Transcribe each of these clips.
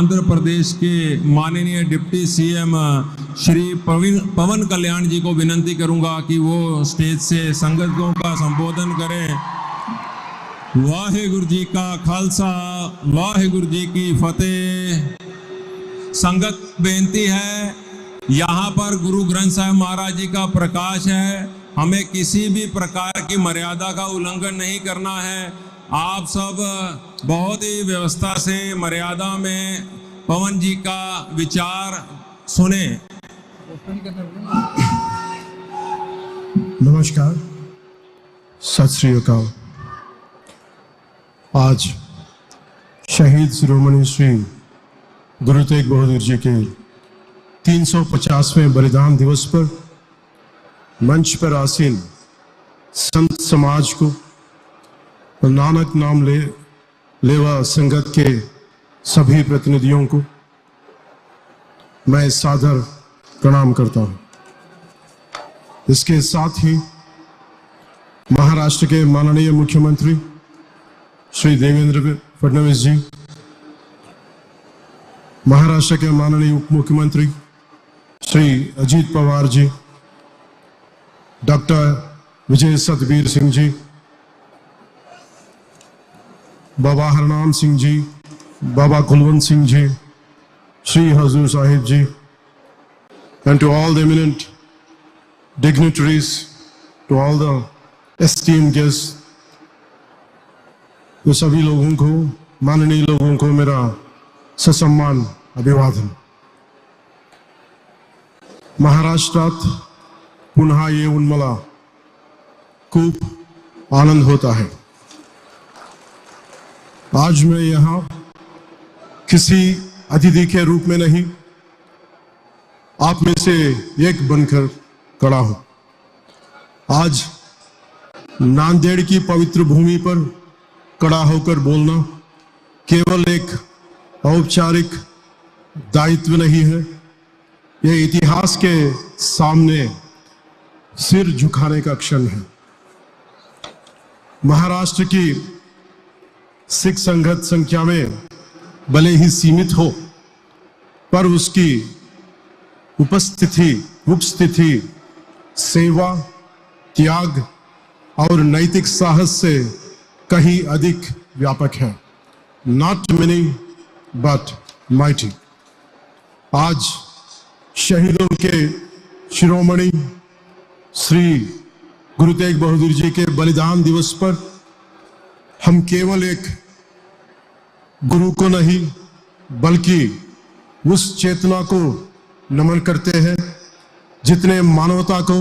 आंध्र प्रदेश के माननीय deputy CM Shri Pawan कल्याण जी को विनंती करूंगा कि वो स्टेज से संगतों का संबोधन करें। वाहेगुरु जी का खालसा, वाहेगुरु जी की फतेह। संगत बेनती है, यहाँ पर गुरु ग्रंथ साहिब महाराज जी का प्रकाश है, हमें किसी भी प्रकार की मर्यादा का उल्लंघन नहीं करना है। आप सब बहुत ही व्यवस्था से मर्यादा में पवन जी का विचार सुने। नमस्कार, सत श्री अकाल। आज शहीद शिरोमणि श्री गुरु तेग बहादुर जी के 350वें बलिदान दिवस पर मंच पर आसीन संत समाज को और नानक नाम लेवा संगत के सभी प्रतिनिधियों को मैं सादर प्रणाम करता हूं। इसके साथ ही महाराष्ट्र के माननीय मुख्यमंत्री श्री देवेंद्र फडणवीस जी, महाराष्ट्र के माननीय उप मुख्यमंत्री Shri Ajit Pawar ji, doctor Vijay Satbir Singh ji, Baba Harnam Singh ji, Baba Kulwant Singh ji, Shri Hazur Sahib ji, and to all the eminent dignitaries, to all the esteemed guests, तो सभी लोगों को, माननीय लोगों को मेरा ससम्मान अभिवादन। महाराष्ट्रात पुन्हा येऊन मला खूप आनंद होता है। आज मैं यहाँ किसी अतिथि के रूप में नहीं, आप में से एक बनकर खड़ा हूं। आज नांदेड़ की पवित्र भूमि पर खड़ा होकर बोलना केवल एक औपचारिक दायित्व नहीं है, यह इतिहास के सामने सिर झुकाने का क्षण है। महाराष्ट्र की सिख संगत संख्या में भले ही सीमित हो, पर उसकी उपस्थिति सेवा, त्याग और नैतिक साहस से कहीं अधिक व्यापक है। Not many but mighty. आज शहीदों के शिरोमणि श्री गुरु तेग बहादुर जी के बलिदान दिवस पर हम केवल एक गुरु को नहीं बल्कि उस चेतना को नमन करते हैं जितने मानवता को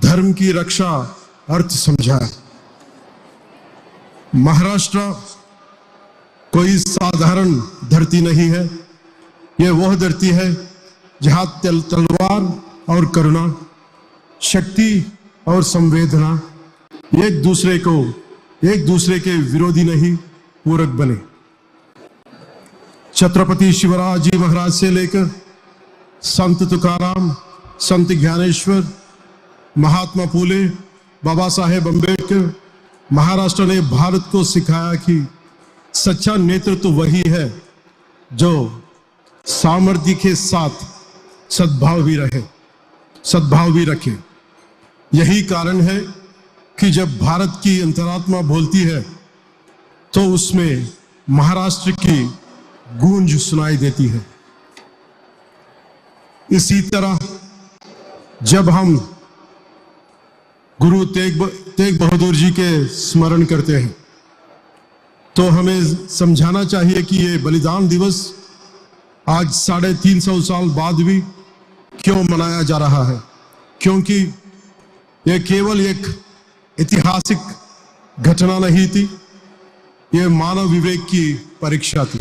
धर्म की रक्षा अर्थ समझा। महाराष्ट्र कोई साधारण धरती नहीं है, यह वह धरती है जहां तलवार और करुणा, शक्ति और संवेदना एक दूसरे के विरोधी नहीं पूरक बने। छत्रपति शिवराज जी महाराज से लेकर संत तुकाराम, संत ज्ञानेश्वर, महात्मा फूले, बाबा साहेब अम्बेडकर, महाराष्ट्र ने भारत को सिखाया कि सच्चा नेतृत्व वही है जो सामर्थ्य के साथ सद्भाव भी रखे। यही कारण है कि जब भारत की अंतरात्मा बोलती है तो उसमें महाराष्ट्र की गूंज सुनाई देती है। इसी तरह जब हम गुरु तेग बहादुर जी के स्मरण करते हैं तो हमें समझाना चाहिए कि ये बलिदान दिवस आज 350 साल बाद भी क्यों मनाया जा रहा है। क्योंकि यह केवल एक ऐतिहासिक घटना नहीं थी, यह मानव विवेक की परीक्षा थी।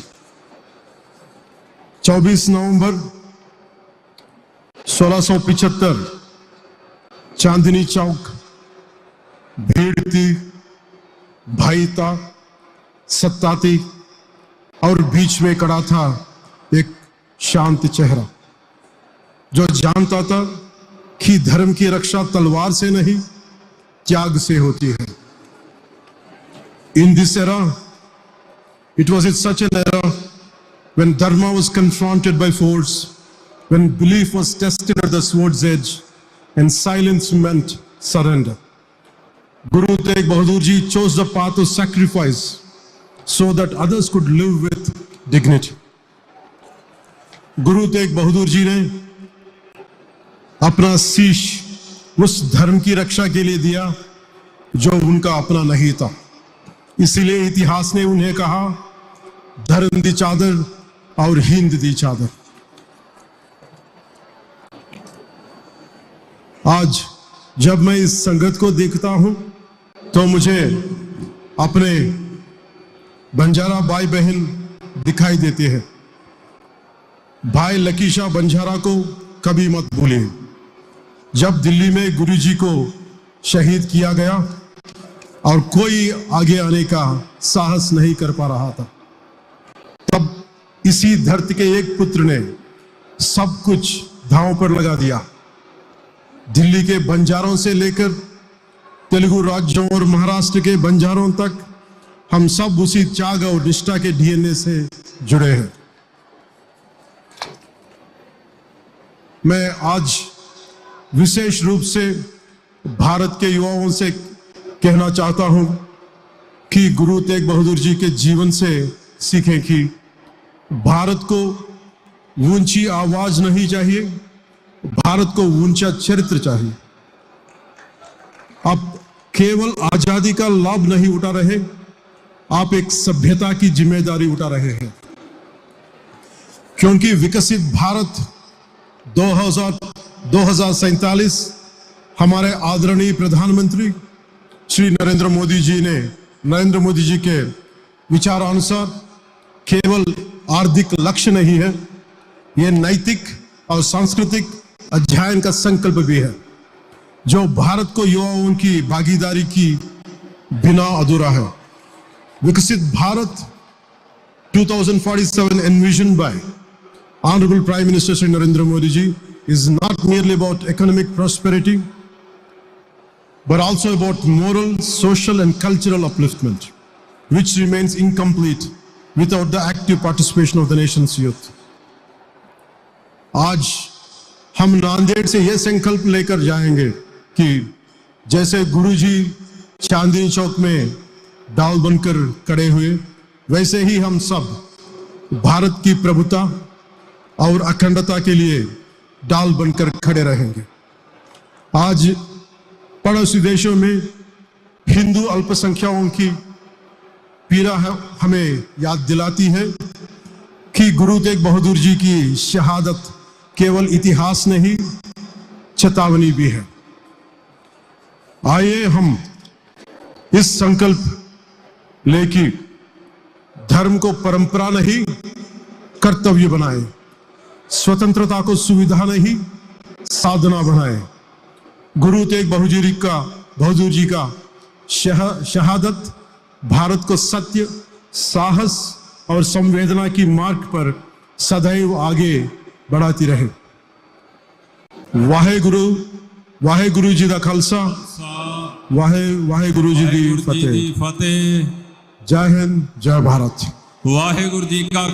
24 नवंबर 1675 चांदनी चौक भीड़ थी, भाई था, सत्ता थी और बीच में खड़ा था एक शांत चेहरा जो जानता था कि धर्म की रक्षा तलवार से नहीं त्याग से होती है। In this era, it was in such an era when dharma was confronted by force, when belief was tested at the sword's edge, and silence meant surrender. Guru Tegh Bahadur Ji chose the path of sacrifice so that others could live with dignity. Guru Tegh Bahadur Ji ने अपना शीश उस धर्म की रक्षा के लिए दिया जो उनका अपना नहीं था। इसीलिए इतिहास ने उन्हें कहा, धर्म दी चादर और हिंद दी चादर। आज जब मैं इस संगत को देखता हूं तो मुझे अपने बंजारा भाई बहन दिखाई देते हैं। भाई लकी शाह बंजारा को कभी मत भूलिए। जब दिल्ली में गुरुजी को शहीद किया गया और कोई आगे आने का साहस नहीं कर पा रहा था, तब इसी धरती के एक पुत्र ने सब कुछ दांव पर लगा दिया। दिल्ली के बंजारों से लेकर तेलुगु राज्यों और महाराष्ट्र के बंजारों तक हम सब उसी त्याग और निष्ठा के डीएनए से जुड़े हैं। मैं आज विशेष रूप से भारत के युवाओं से कहना चाहता हूं कि गुरु तेग बहादुर जी के जीवन से सीखें कि भारत को ऊंची आवाज नहीं चाहिए, भारत को ऊंचा चरित्र चाहिए। आप केवल आजादी का लाभ नहीं उठा रहे, आप एक सभ्यता की जिम्मेदारी उठा रहे हैं। क्योंकि विकसित भारत 2047 हमारे आदरणीय प्रधानमंत्री श्री नरेंद्र मोदी जी के विचारानुसार केवल आर्थिक लक्ष्य नहीं है, यह नैतिक और सांस्कृतिक अध्ययन का संकल्प भी है, जो भारत को युवाओं की भागीदारी की बिना अधूरा है। विकसित Bharat 2047 envisioned by Honorable Prime Minister Shri Narendra Modi ji is not merely about economic prosperity, but also about moral, social and cultural upliftment, which remains incomplete without the active participation of the nation's youth. आज हम नांदेड़ से यह संकल्प लेकर जाएंगे कि जैसे गुरुजी चांदनी चौक में डाल बनकर खड़े हुए, वैसे ही हम सब भारत की प्रभुता और अखंडता के लिए डाल बनकर खड़े रहेंगे। आज पड़ोसी देशों में हिंदू अल्पसंख्यकों की पीड़ा हमें याद दिलाती है कि गुरु तेग बहादुर जी की शहादत केवल इतिहास नहीं, चेतावनी भी है। आइए हम इस संकल्प लेके धर्म को परंपरा नहीं कर्तव्य बनाए, स्वतंत्रता को सुविधा नहीं साधना बनाए। गुरु तेग बहादुर जी का शहादत भारत को सत्य, साहस और संवेदना की मार्ग पर सदैव आगे बढ़ाती रहे। वाहेगुरु जी दा खालसा, वाहेगुरु जी दी फतेह। जय हिंद, जय भारत। वाहेगुरु जी का